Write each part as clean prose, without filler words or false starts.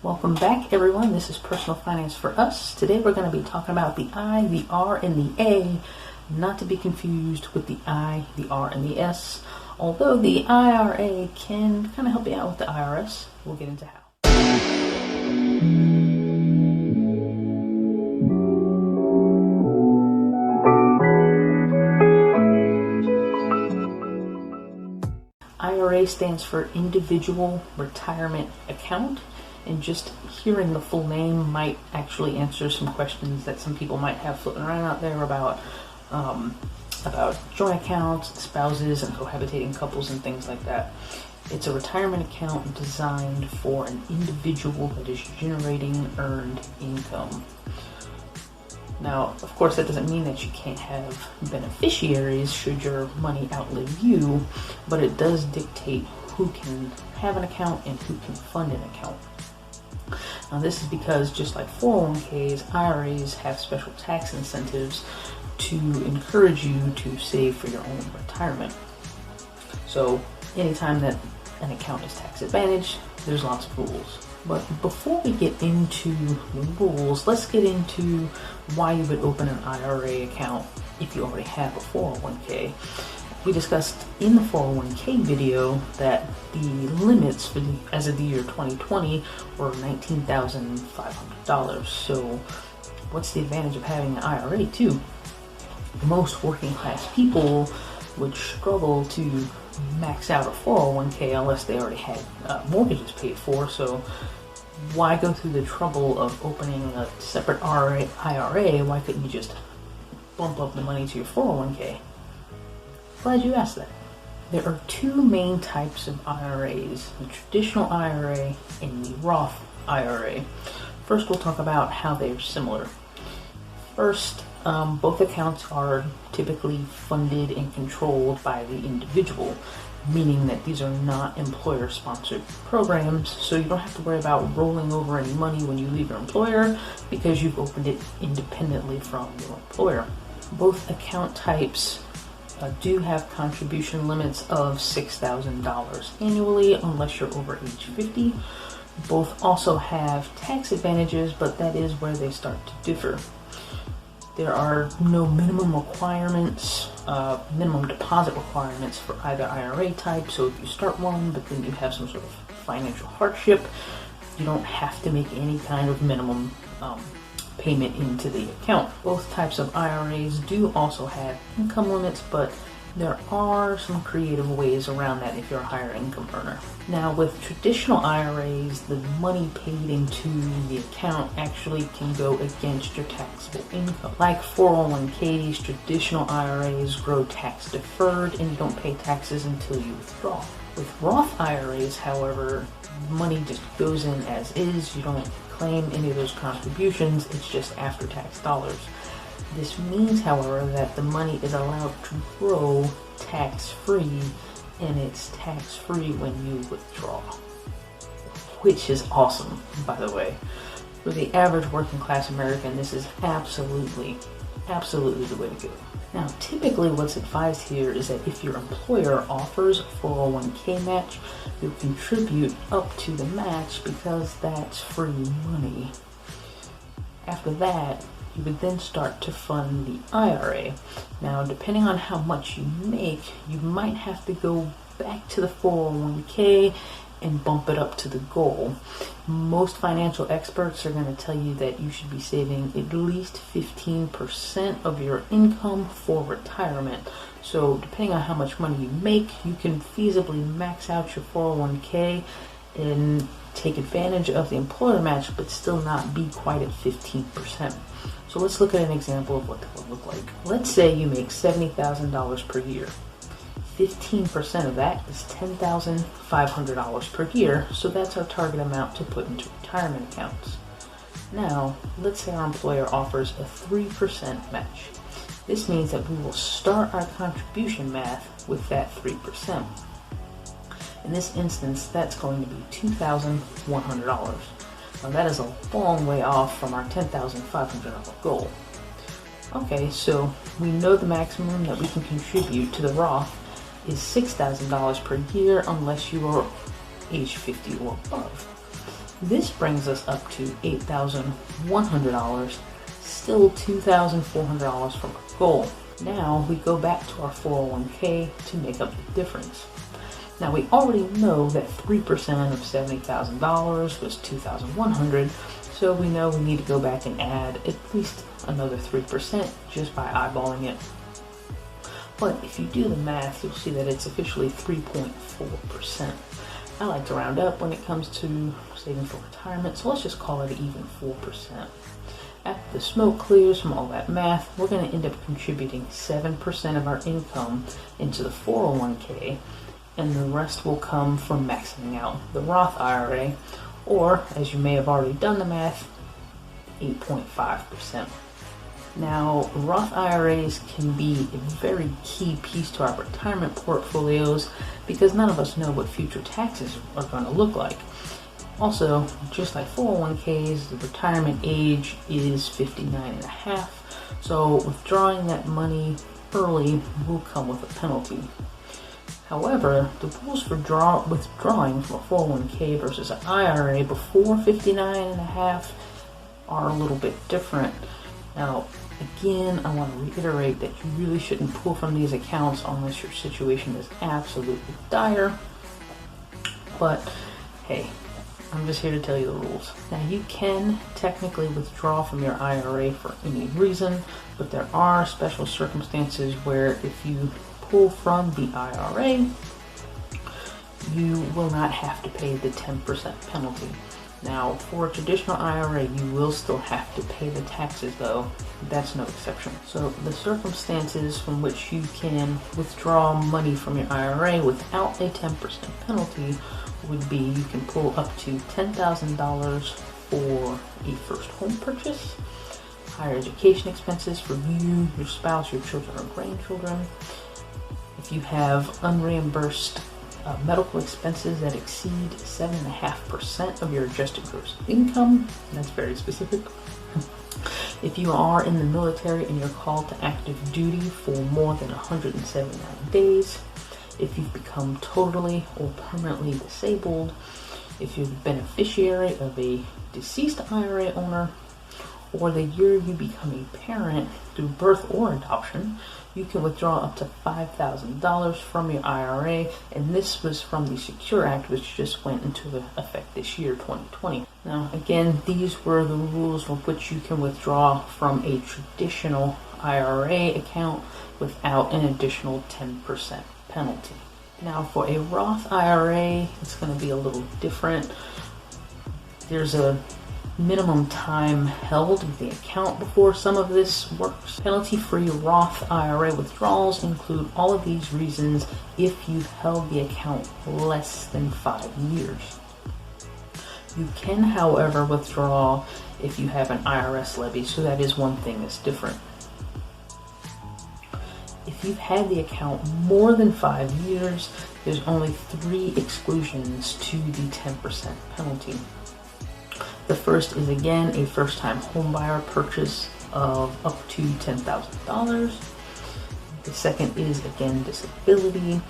Welcome back, everyone. This is Personal Finance for Us. Today we're going to be talking about the I, the R, and the A, not to be confused with the I, the R, and the S. Although the IRA can kind of help you out with the IRS. We'll get into how. IRA stands for Individual Retirement Account. And just hearing the full name might actually answer some questions that some people might have floating around out there about joint accounts, spouses, and cohabitating couples and things like that. It's a retirement account designed for an individual that is generating earned income. Now, of course, that doesn't mean that you can't have beneficiaries should your money outlive you, but it does dictate who can have an account and who can fund an account. Now, this is because just like 401ks, IRAs have special tax incentives to encourage you to save for your own retirement. So anytime that an account is tax advantaged, there's lots of rules. But before we get into the rules, let's get into why you would open an IRA account if you already have a 401k. We discussed in the 401k video that the limits for as of the year 2020 were $19,500. So what's the advantage of having an IRA too? Most working class people would struggle to max out a 401k unless they already had mortgages paid for. So why go through the trouble of opening a separate IRA? Why couldn't you just bump up the money to your 401k? Glad you asked that. There are two main types of IRAs, the traditional IRA and the Roth IRA. First, we'll talk about how they are similar. First, both accounts are typically funded and controlled by the individual, meaning that these are not employer-sponsored programs, so you don't have to worry about rolling over any money when you leave your employer because you've opened it independently from your employer. Both account types do have contribution limits of $6,000 annually unless you're over age 50. Both also have tax advantages, but that is where they start to differ. There are no minimum requirements, minimum deposit requirements for either IRA type, so if you start one but then you have some sort of financial hardship, you don't have to make any kind of minimum payment into the account. Both types of IRAs do also have income limits, but there are some creative ways around that if you're a higher income earner. Now, with traditional IRAs, the money paid into the account actually can go against your taxable income. Like 401ks, traditional IRAs grow tax deferred and you don't pay taxes until you withdraw. With Roth IRAs, however, money just goes in as is. You don't claim any of those contributions, it's just after-tax dollars. This means, however, that the money is allowed to grow tax-free, and it's tax-free when you withdraw, which is awesome, by the way. For the average working-class American, this is absolutely the way to go. Now, typically what's advised here is that if your employer offers a 401k match, you'll contribute up to the match because that's free money. After that, you would then start to fund the IRA. Now, depending on how much you make, you might have to go back to the 401k and bump it up to the goal. Most financial experts are going to tell you that you should be saving at least 15% of your income for retirement. So depending on how much money you make, you can feasibly max out your 401k and take advantage of the employer match, but still not be quite at 15%. So let's look at an example of what that would look like. Let's say you make $70,000 per year. 15% of that is $10,500 per year, so that's our target amount to put into retirement accounts. Now, let's say our employer offers a 3% match. This means that we will start our contribution math with that 3%. In this instance, that's going to be $2,100. Now that is a long way off from our $10,500 goal. Okay, so we know the maximum that we can contribute to the Roth is $6,000 per year unless you are age 50 or above. This brings us up to $8,100, still $2,400 from our goal. Now we go back to our 401k to make up the difference. Now we already know that 3% of $70,000 was $2,100, so we know we need to go back and add at least another 3% just by eyeballing it. But if you do the math, you'll see that it's officially 3.4%. I like to round up when it comes to saving for retirement, so let's just call it even 4%. After the smoke clears from all that math, we're going to end up contributing 7% of our income into the 401k, and the rest will come from maxing out the Roth IRA, or, as you may have already done the math, 8.5%. Now, Roth IRAs can be a very key piece to our retirement portfolios because none of us know what future taxes are going to look like. Also, just like 401ks, the retirement age is 59.5, so withdrawing that money early will come with a penalty. However, the rules for withdrawing from a 401k versus an IRA before 59.5 are a little bit different. Now, again, I want to reiterate that you really shouldn't pull from these accounts unless your situation is absolutely dire. But hey, I'm just here to tell you the rules. Now, you can technically withdraw from your IRA for any reason, but there are special circumstances where if you pull from the IRA, you will not have to pay the 10% penalty. Now, for a traditional IRA, you will still have to pay the taxes, though. That's no exception. So the circumstances from which you can withdraw money from your IRA without a 10% penalty would be you can pull up to $10,000 for a first home purchase, higher education expenses for you, your spouse, your children, or grandchildren. If you have unreimbursed medical expenses that exceed 7.5% of your adjusted gross income, that's very specific. If you are in the military and you're called to active duty for more than 179 days, if you've become totally or permanently disabled, if you're the beneficiary of a deceased IRA owner, or the year you become a parent through birth or adoption, you can withdraw up to $5,000 from your IRA, and this was from the Secure Act, which just went into effect this year, 2020. Now, again, these were the rules with which you can withdraw from a traditional IRA account without an additional 10% penalty. Now, for a Roth IRA, it's going to be a little different. There's a minimum time held with the account before some of this works. Penalty-free Roth IRA withdrawals include all of these reasons if you've held the account less than 5 years. You can, however, withdraw if you have an IRS levy, so that is one thing that's different. If you've had the account more than 5 years, there's only 3 exclusions to the 10% penalty. The first is, again, a first-time homebuyer purchase of up to $10,000. The second is, again, disability.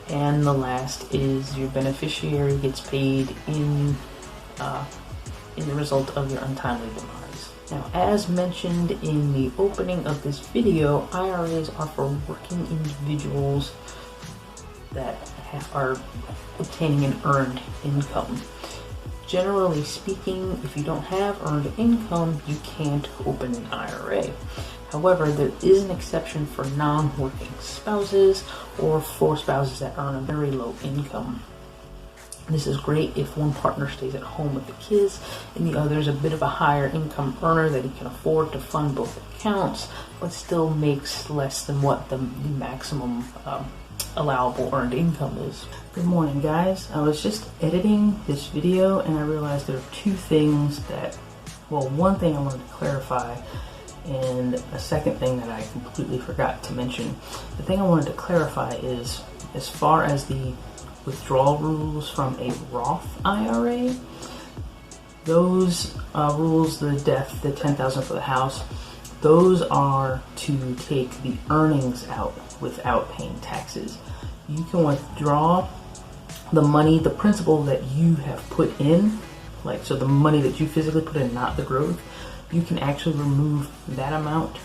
And the last is your beneficiary gets paid in the result of your untimely demise. Now, as mentioned in the opening of this video, IRAs are for working individuals that are obtaining an earned income. Generally speaking, if you don't have earned income, you can't open an IRA. However, there is an exception for non-working spouses or for spouses that earn a very low income. This is great if one partner stays at home with the kids and the other is a bit of a higher income earner that he can afford to fund both accounts, but still makes less than what the maximum allowable earned income is. Good morning, guys. I was just editing this video and I realized there are 2 things one thing I wanted to clarify and a second thing that I completely forgot to mention. The thing I wanted to clarify is, as far as the withdrawal rules from a Roth IRA, those rules, the death, the $10,000 for the house, those are to take the earnings out without paying taxes. You can withdraw the money, the principal that you have put in like, so the money that you physically put in, not the growth, you can actually remove that amount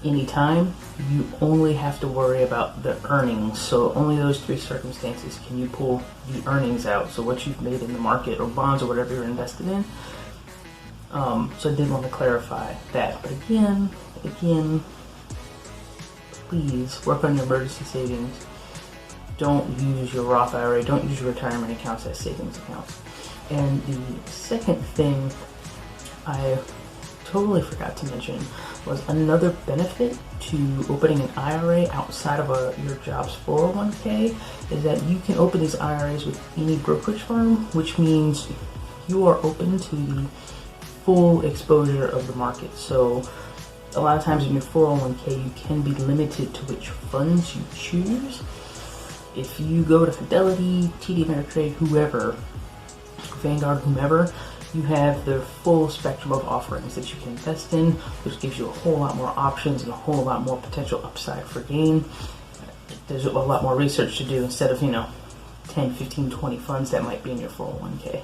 anytime. You only have to worry about the earnings. So only those three circumstances can you pull the earnings out. So what you've made in the market or bonds or whatever you're invested in. So I did want to clarify that. But again, please work on your emergency savings. Don't use your Roth IRA. Don't use your retirement accounts as savings accounts. And the second thing I totally forgot to mention was another benefit to opening an IRA outside of your job's 401k is that you can open these IRAs with any brokerage firm, which means you are open to the full exposure of the market. So a lot of times in your 401k, you can be limited to which funds you choose. If you go to Fidelity, TD Ameritrade, whoever, Vanguard, whomever, you have the full spectrum of offerings that you can invest in, which gives you a whole lot more options and a whole lot more potential upside for gain. There's a lot more research to do instead of, 10, 15, 20 funds that might be in your 401k.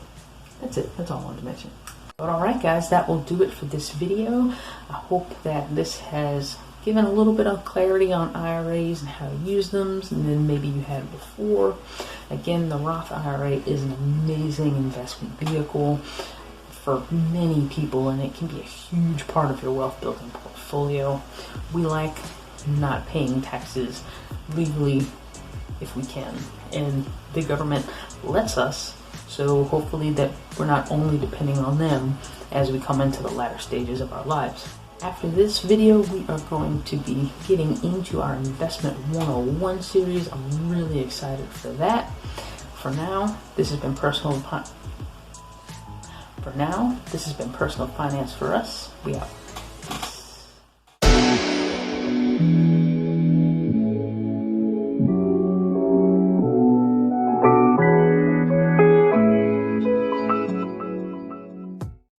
That's it. That's all I wanted to mention. But alright guys, that will do it for this video. I hope that this has given a little bit of clarity on IRAs and how to use them, and then maybe you had it before. Again, the Roth IRA is an amazing investment vehicle for many people, and it can be a huge part of your wealth building portfolio. We like not paying taxes legally if we can, and the government lets us, so hopefully that we're not only depending on them as we come into the latter stages of our lives. After this video, we are going to be getting into our Investment 101 series. I'm really excited for that. For now, this has been personal finance for us. We out.